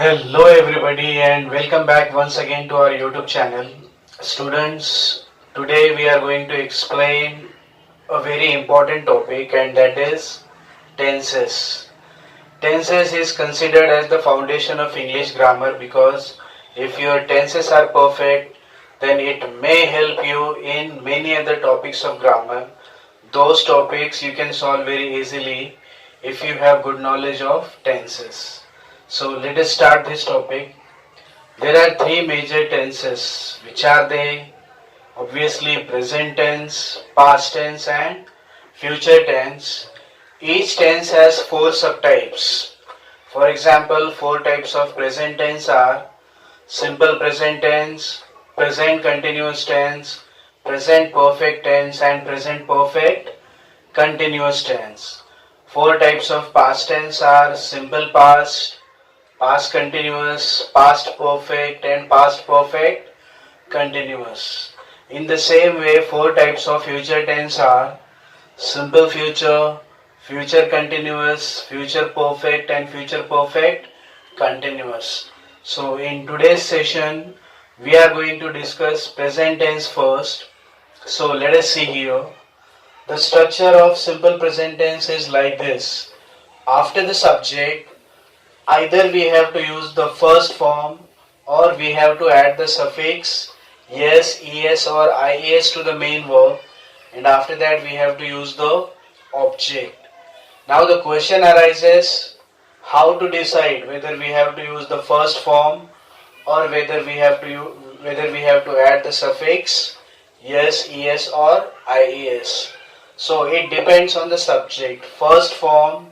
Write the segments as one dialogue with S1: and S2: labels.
S1: Hello everybody and welcome back once again to our YouTube channel. Students, today we are going to explain a very important topic, and that is tenses. Tenses is considered as the foundation of English grammar because if your tenses are perfect, then it may help you in many other topics of grammar. Those topics you can solve very easily if you have good knowledge of tenses. So let us start this topic. There are three major tenses. Which are they? Obviously present tense, past tense and future tense. Each tense has four subtypes. For example, four types of present tense are simple present tense, present continuous tense, present perfect tense and present perfect continuous tense. Four types of past tense are simple past, past continuous, past perfect and past perfect continuous. In the same way, four types of future tense are simple future, future continuous, future perfect and future perfect continuous. So in today's session, we are going to discuss present tense first. So let us see here. The structure of simple present tense is like this. After the subject, either we have to use the first form or we have to add the suffix yes, es or ies to the main verb, and after that we have to use the object. Now the question arises, how to decide whether we have to use the first form or whether we have to add the suffix yes, es or ies. So it depends on the subject. First form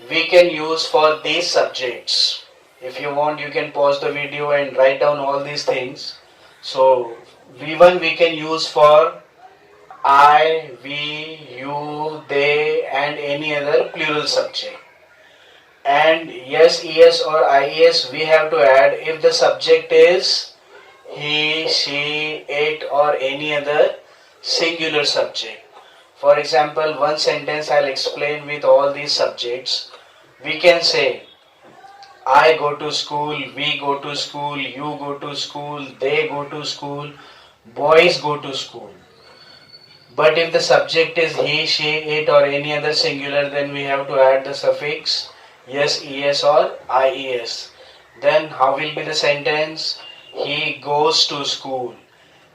S1: we can use for these subjects. If you want, you can pause the video and write down all these things. So V1 we can use for I, we, you, they and any other plural subject. And yes, es or ies we have to add if the subject is he, she, it or any other singular subject. For example, one sentence I'll explain with all these subjects. We can say I go to school, we go to school, you go to school, they go to school, boys go to school. But if the subject is he, she, it or any other singular, then we have to add the suffix yes, es or ies. Then how will be the sentence? He goes to school,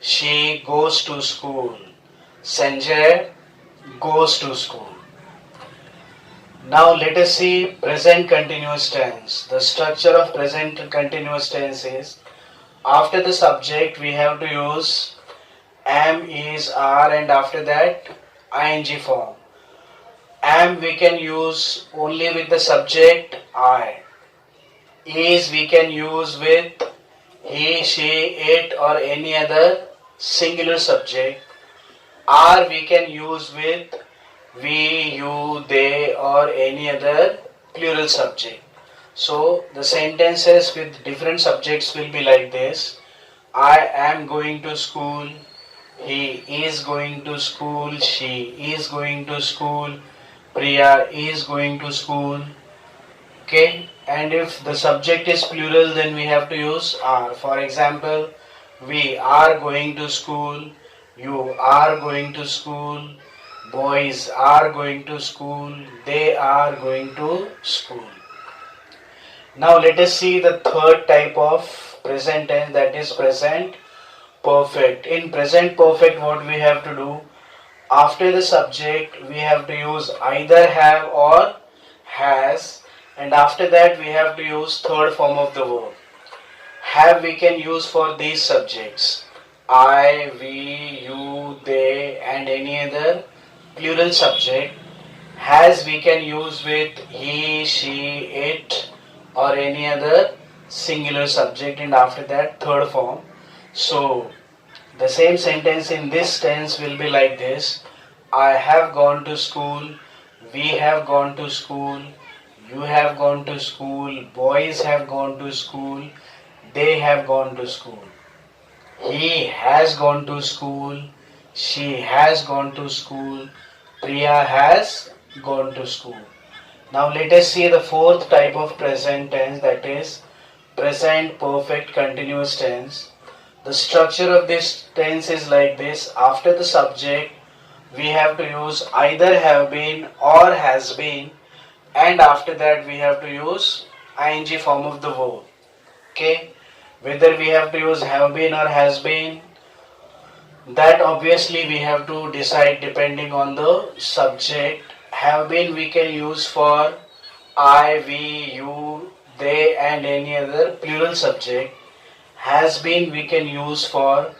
S1: she goes to school, Sanjay goes to school. Now let us see present continuous tense. The structure of present continuous tense is after the subject we have to use am, is, are and after that ing form. Am we can use only with the subject I. Is we can use with he, she, it or any other singular subject. Are we can use with we, you, they or any other plural subject. So the sentences with different subjects will be like this. I am going to school, he is going to school, she is going to school, Priya is going to school. Okay, and if the subject is plural, then we have to use are. For example, we are going to school, you are going to school, boys are going to school, they are going to school. Now let us see the third type of present tense, that is present perfect. In present perfect, what we have to do? After the subject we have to use either have or has, and after that we have to use third form of the verb. Have we can use for these subjects I, we, you, they and any other plural subject. Has we can use with he, she, it or any other singular subject, and after that third form. So the same sentence in this tense will be like this. I have gone to school, we have gone to school, you have gone to school, boys have gone to school, they have gone to school. He has gone to school, she has gone to school, Priya has gone to school. Now let us see the fourth type of present tense, that is present perfect continuous tense. The structure of this tense is like this. After the subject, we have to use either have been or has been, and after that we have to use ing form of the verb. Okay, whether we have to use have been or has been, that obviously we have to decide depending on the subject. Have been we can use for I, we, you, they, and any other plural subject. Has been we can use for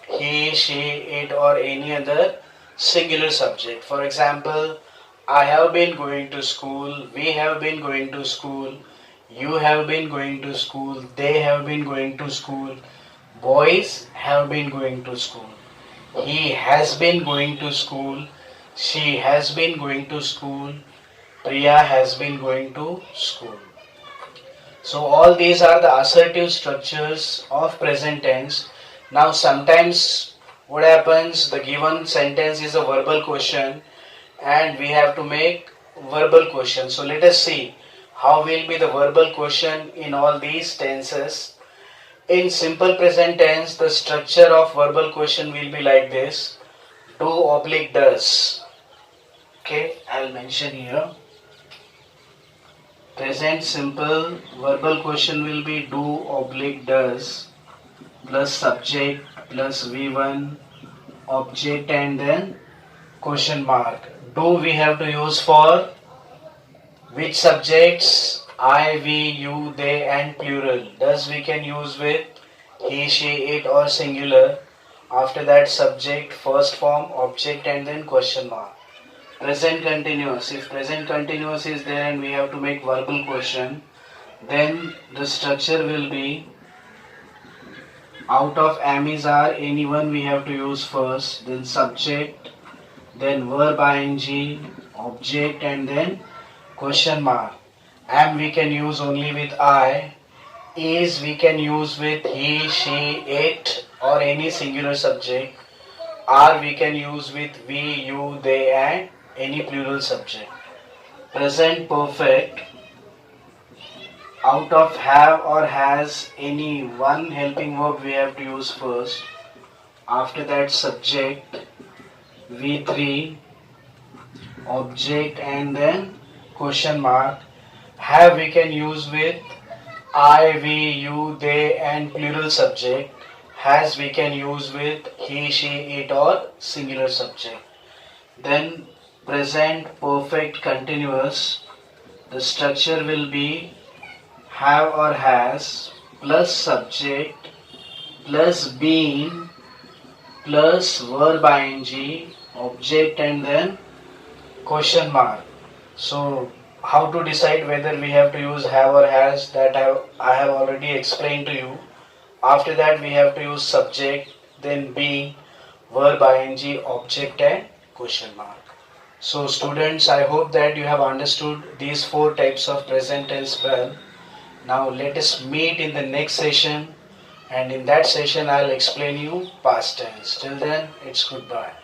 S1: he, she, it, or any other singular subject. For example, I have been going to school, we have been going to school, you have been going to school, they have been going to school, boys have been going to school. He has been going to school, she has been going to school, Priya has been going to school. So all these are the assertive structures of present tense. Now sometimes what happens, the given sentence is a verbal question and we have to make verbal question. So let us see how will be the verbal question in all these tenses. In simple present tense, the structure of verbal question will be like this: do oblique does. Okay, I'll mention here. Present simple verbal question will be do oblique does plus subject plus V1 object and then question mark. Do we have to use for which subjects? I, we, you, they, and plural. Does we can use with he, she, it, or singular. After that, subject, first form, object, and then question mark. Present continuous. If present continuous is there and we have to make verbal question, then the structure will be out of am is are anyone we have to use first, then subject, then verb ing, object, and then question mark. Am we can use only with I. Is we can use with he, she, it, or any singular subject. Are we can use with we, you, they, and any plural subject. Present perfect. Out of have or has any one helping verb we have to use first. After that, subject, V3, object, and then question mark. Have we can use with I, we, you, they, and plural subject. Has we can use with he, she, it, or singular subject. Then present perfect continuous. The structure will be have or has plus subject plus been plus verb ing, object, and then question mark. So how to decide whether we have to use have or has, that I have already explained to you. After that we have to use subject, then being, verb ing, object, and question mark. So students, I hope that you have understood these four types of present tense well. Now let us meet in the next session, and in that session I'll explain you past tense. Till then, it's goodbye.